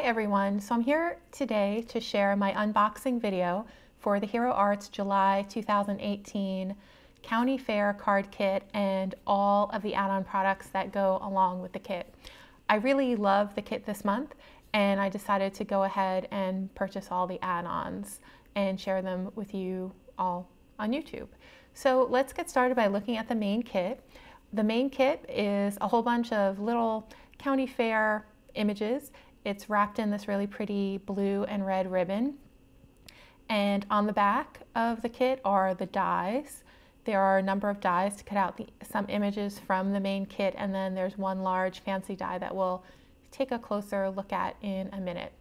everyone. So I'm here today to share my unboxing video for the Hero Arts July 2018 County Fair card kit and all of the add-on products that go along with the kit. I really love the kit this month and I decided to go ahead and purchase all the add-ons and share them with you all on YouTube. So let's get started by looking at the main kit. The main kit is a whole bunch of little county fair images. It's wrapped in this really pretty blue and red ribbon. And on the back of the kit are the dies. There are a number of dies to cut out some images from the main kit, and then there's one large fancy die that we'll take a closer look at in a minute.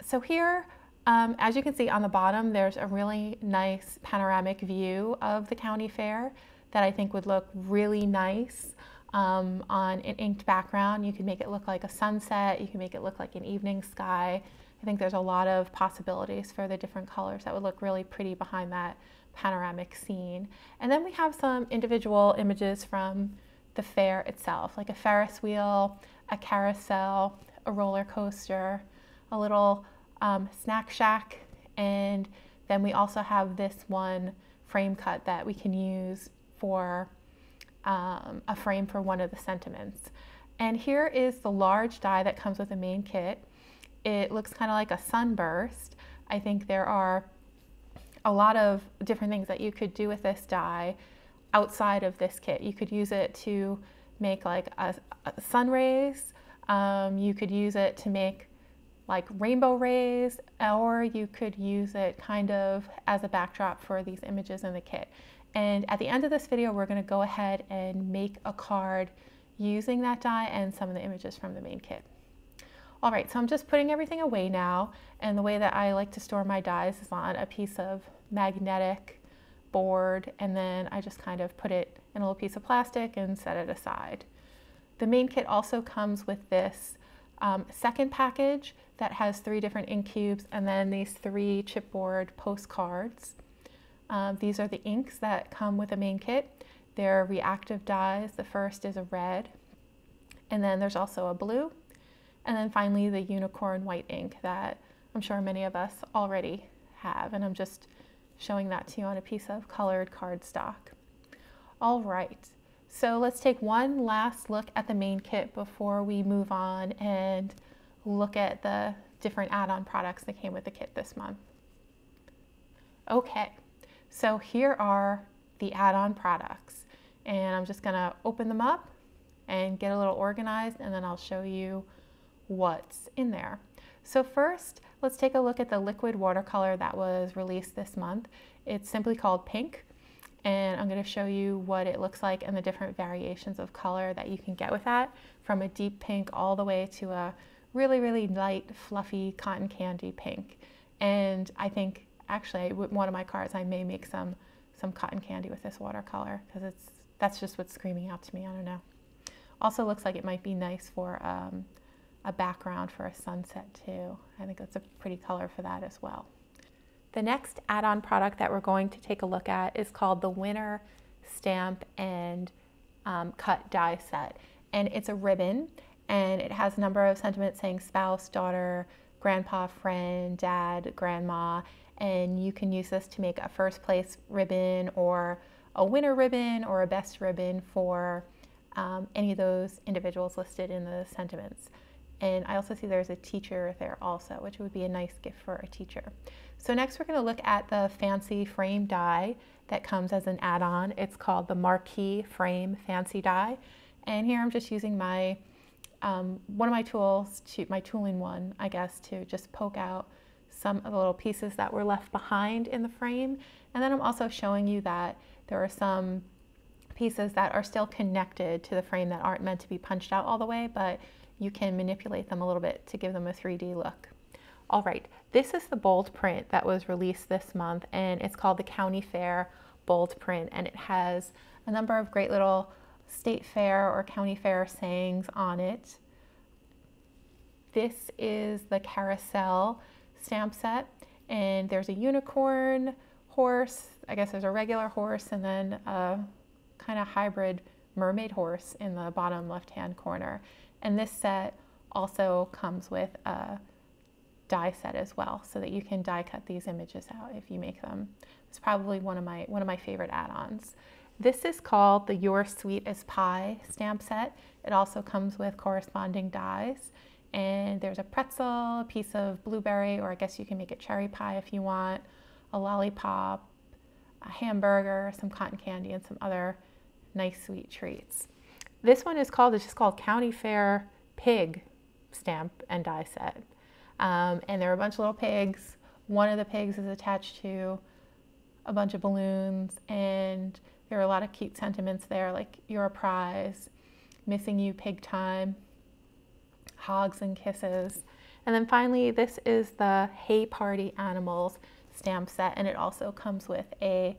So here, as you can see on the bottom, there's a really nice panoramic view of the county fair that I think would look really nice on an inked background. You can make it look like a sunset, you can make it look like an evening sky. I think there's a lot of possibilities for the different colors that would look really pretty behind that panoramic scene. And then we have some individual images from the fair itself, like a Ferris wheel, a carousel, a roller coaster, a little snack shack, and then we also have this one frame cut that we can use for a frame for one of the sentiments. And here is the large die that comes with the main kit. It looks kind of like a sunburst. I think there are a lot of different things that you could do with this die outside of this kit. You could use it to make like a sun rays. You could use it to make like rainbow rays, or you could use it kind of as a backdrop for these images in the kit. And at the end of this video, we're going to go ahead and make a card using that die and some of the images from the main kit. All right, so I'm just putting everything away now, and the way that I like to store my dies is on a piece of magnetic board, and then I just kind of put it in a little piece of plastic and set it aside. The main kit also comes with this second package that has 3 different ink cubes and then these 3 chipboard postcards. These are the inks that come with the main kit. They're reactive dyes. The first is a red, and then there's also a blue, and then finally the unicorn white ink that I'm sure many of us already have, and I'm just showing that to you on a piece of colored cardstock. All right, so let's take one last look at the main kit before we move on and look at the different add-on products that came with the kit this month. Okay. So here are the add-on products, and I'm just going to open them up and get a little organized, and then I'll show you what's in there. So first, let's take a look at the liquid watercolor that was released this month. It's simply called Pink, and I'm going to show you what it looks like and the different variations of color that you can get with that, from a deep pink all the way to a really, really light, fluffy cotton candy pink. And I think actually, with one of my cards, I may make some cotton candy with this watercolor, because that's just what's screaming out to me. I don't know. Also looks like it might be nice for a background for a sunset too. I think that's a pretty color for that as well. The next add-on product that we're going to take a look at is called the Winter Stamp and Cut Die Set. And it's a ribbon, and it has a number of sentiments saying spouse, daughter, grandpa, friend, dad, grandma. And you can use this to make a first place ribbon or a winner ribbon or a best ribbon for any of those individuals listed in the sentiments. And I also see there's a teacher there also, which would be a nice gift for a teacher. So next we're going to look at the fancy frame die that comes as an add-on. It's called the Marquee Frame Fancy Die. And here I'm just using my one of my tools, my tooling one, I guess, to just poke out some of the little pieces that were left behind in the frame. And then I'm also showing you that there are some pieces that are still connected to the frame that aren't meant to be punched out all the way, but you can manipulate them a little bit to give them a 3D look. All right, this is the bold print that was released this month, and it's called the County Fair Bold Print, and it has a number of great little state fair or county fair sayings on it. This is the carousel stamp set, and there's a unicorn horse, I guess there's a regular horse, and then a kind of hybrid mermaid horse in the bottom left hand corner. And this set also comes with a die set as well, so that you can die cut these images out if you make them. It's probably one of my favorite add-ons. This is called the Your Sweet as Pie stamp set. It also comes with corresponding dies, and there's a pretzel, a piece of blueberry, or I guess you can make it cherry pie if you want, a lollipop, a hamburger, some cotton candy, and some other nice sweet treats. This one is called, it's just called County Fair Pig Stamp and Die Set. And there are a bunch of little pigs. One of the pigs is attached to a bunch of balloons, and there are a lot of cute sentiments there, like "You're a prize," "Missing you pig time," "Hogs and kisses." And then finally, this is the Hey Party Animals stamp set, and it also comes with a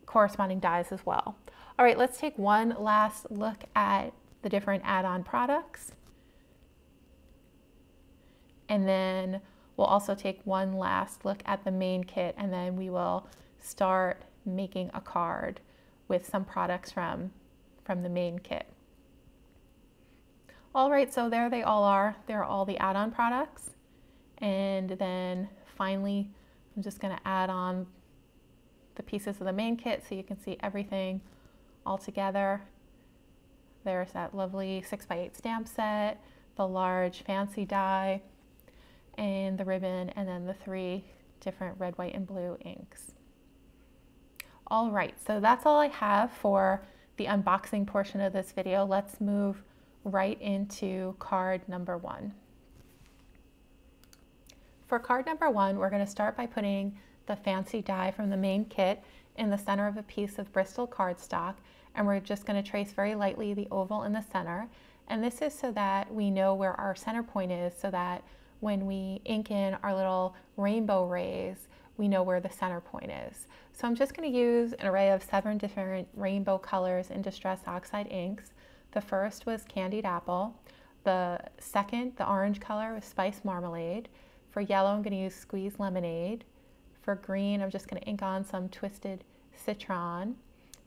corresponding dies as well. All right, let's take one last look at the different add-on products. And then we'll also take one last look at the main kit, and then we will start making a card with some products from the main kit. All right, so there they all are. They're all the add-on products. And then finally, I'm just gonna add on the pieces of the main kit so you can see everything all together. There's that lovely 6x8 stamp set, the large fancy die, and the ribbon, and then the 3 different red, white, and blue inks. All right, so that's all I have for the unboxing portion of this video. Let's move right into card number 1. For card number 1, we're going to start by putting the fancy die from the main kit in the center of a piece of Bristol cardstock, and we're just going to trace very lightly the oval in the center. And this is so that we know where our center point is, so that when we ink in our little rainbow rays, we know where the center point is. So I'm just going to use an array of 7 different rainbow colors in Distress Oxide inks. The first was Candied Apple. The second, the orange color, was Spice Marmalade. For yellow, I'm going to use Squeeze Lemonade. For green, I'm just going to ink on some Twisted Citron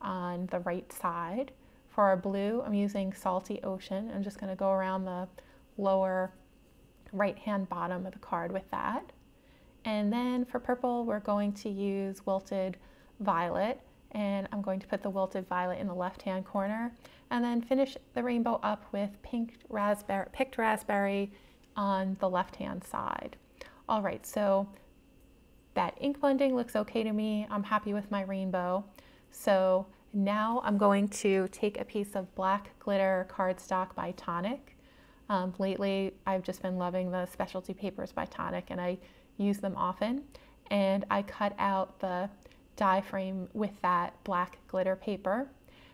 on the right side. For our blue, I'm using Salty Ocean. I'm just going to go around the lower right-hand bottom of the card with that. And then for purple, we're going to use Wilted Violet, and I'm going to put the Wilted Violet in the left-hand corner, and then finish the rainbow up with picked raspberry on the left-hand side. All right, so that ink blending looks okay to me. I'm happy with my rainbow. So now I'm going to take a piece of black glitter cardstock by Tonic. Lately, I've just been loving the specialty papers by Tonic, and I use them often. And I cut out the die frame with that black glitter paper.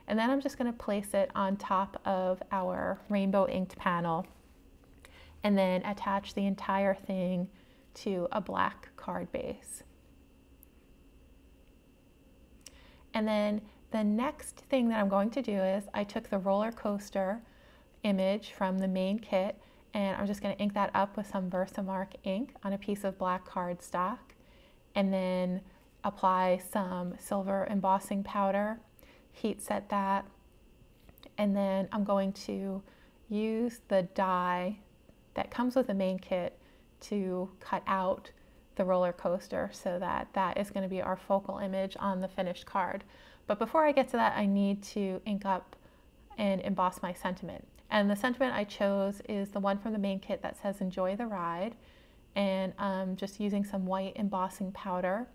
And then I'm just going to place it on top of our rainbow inked panel, and then attach the entire thing to a black card base. And then the next thing that I'm going to do is I took the roller coaster image from the main kit, and I'm just going to ink that up with some Versamark ink on a piece of black cardstock, and then apply some silver embossing powder, heat set that, and then I'm going to use the die that comes with the main kit to cut out the roller coaster, so that that is going to be our focal image on the finished card. But before I get to that, I need to ink up and emboss my sentiment. And the sentiment I chose is the one from the main kit that says "Enjoy the Ride," and I'm just using some white embossing powder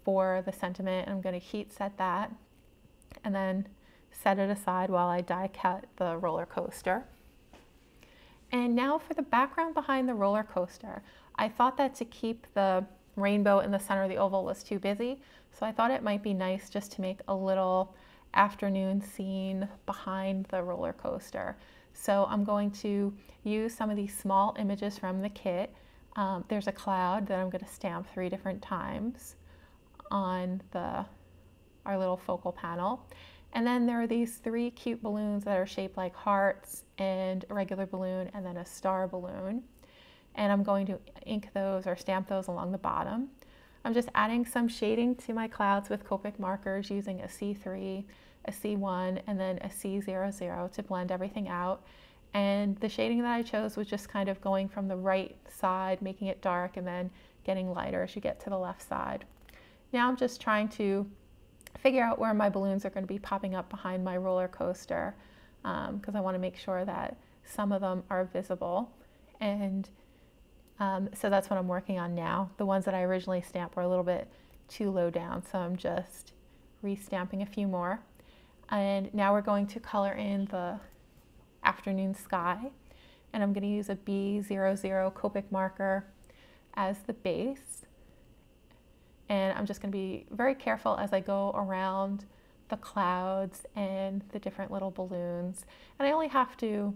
for the sentiment. I'm going to heat set that and then set it aside while I die cut the roller coaster. And now for the background behind the roller coaster. I thought that to keep the rainbow in the center of the oval was too busy, so I thought it might be nice just to make a little afternoon scene behind the roller coaster. So I'm going to use some of these small images from the kit. There's a cloud that I'm going to stamp 3 different times on our little focal panel. And then there are these 3 cute balloons that are shaped like hearts, and a regular balloon, and then a star balloon. And I'm going to ink those or stamp those along the bottom. I'm just adding some shading to my clouds with Copic markers using a C3, a C1, and then a C00 to blend everything out. And the shading that I chose was just kind of going from the right side, making it dark, and then getting lighter as you get to the left side. Now I'm just trying to figure out where my balloons are going to be popping up behind my roller coaster, because I want to make sure that some of them are visible. And so that's what I'm working on now. The ones that I originally stamped were a little bit too low down, so I'm just re-stamping a few more. And now we're going to color in the afternoon sky, and I'm going to use a B00 Copic marker as the base. And I'm just going to be very careful as I go around the clouds and the different little balloons. And I only have to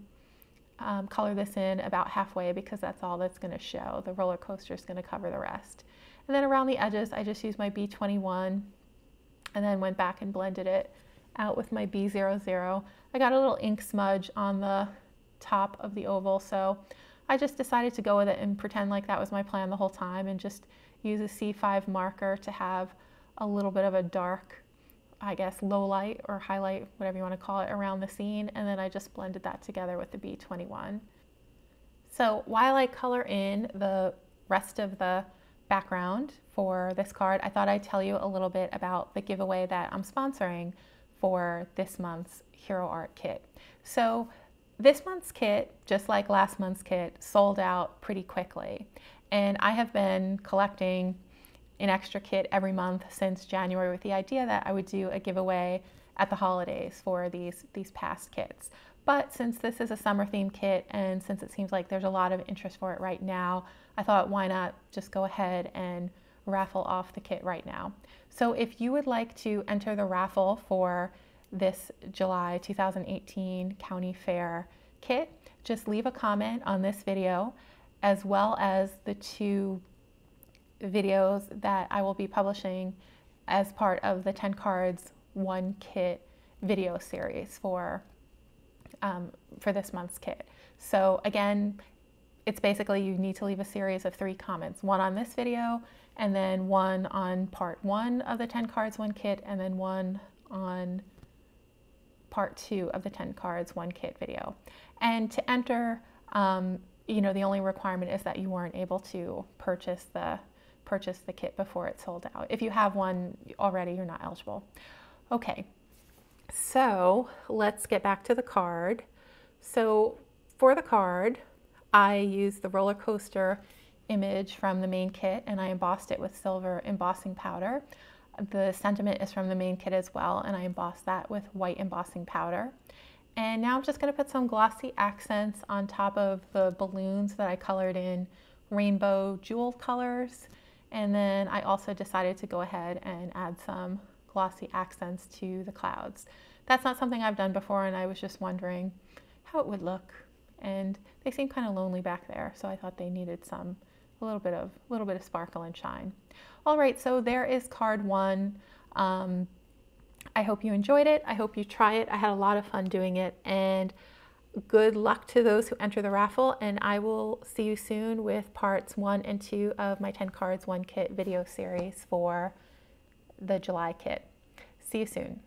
color this in about halfway because that's all that's going to show. The roller coaster is going to cover the rest. And then around the edges, I just used my B21 and then went back and blended it out with my B00. I got a little ink smudge on the top of the oval, so I just decided to go with it and pretend like that was my plan the whole time and just use a C5 marker to have a little bit of a dark, I guess, low light or highlight, whatever you want to call it, around the scene, and then I just blended that together with the B21. So while I color in the rest of the background for this card, I thought I'd tell you a little bit about the giveaway that I'm sponsoring for this month's Hero Art kit. So this month's kit, just like last month's kit, sold out pretty quickly. And I have been collecting an extra kit every month since January with the idea that I would do a giveaway at the holidays for these past kits. But since this is a summer themed kit and since it seems like there's a lot of interest for it right now, I thought why not just go ahead and raffle off the kit right now. So if you would like to enter the raffle for this July 2018 County Fair kit, just leave a comment on this video as well as the 2 videos that I will be publishing as part of the 10 cards 1 kit video series for this month's kit. So again, it's basically you need to leave a series of 3 comments, 1 on this video, and then 1 on part 1 of the 10 cards 1 kit, and then 1 on part 2 of the 10 cards 1 kit video. And to enter, you know, the only requirement is that you weren't able to purchase the kit before it sold out. If you have one already, you're not eligible. Okay, so let's get back to the card. So for the card, I used the roller coaster image from the main kit and I embossed it with silver embossing powder. The sentiment is from the main kit as well, and I embossed that with white embossing powder. And now I'm just going to put some glossy accents on top of the balloons that I colored in rainbow jeweled colors. And then I also decided to go ahead and add some glossy accents to the clouds. That's not something I've done before, and I was just wondering how it would look. And they seem kind of lonely back there, so I thought they needed a little bit of sparkle and shine. All right, so there is card 1. I hope you enjoyed it. I hope you try it. I had a lot of fun doing it, and good luck to those who enter the raffle, and I will see you soon with parts 1 and 2 of my 10 cards 1 kit video series for the July kit. See you soon.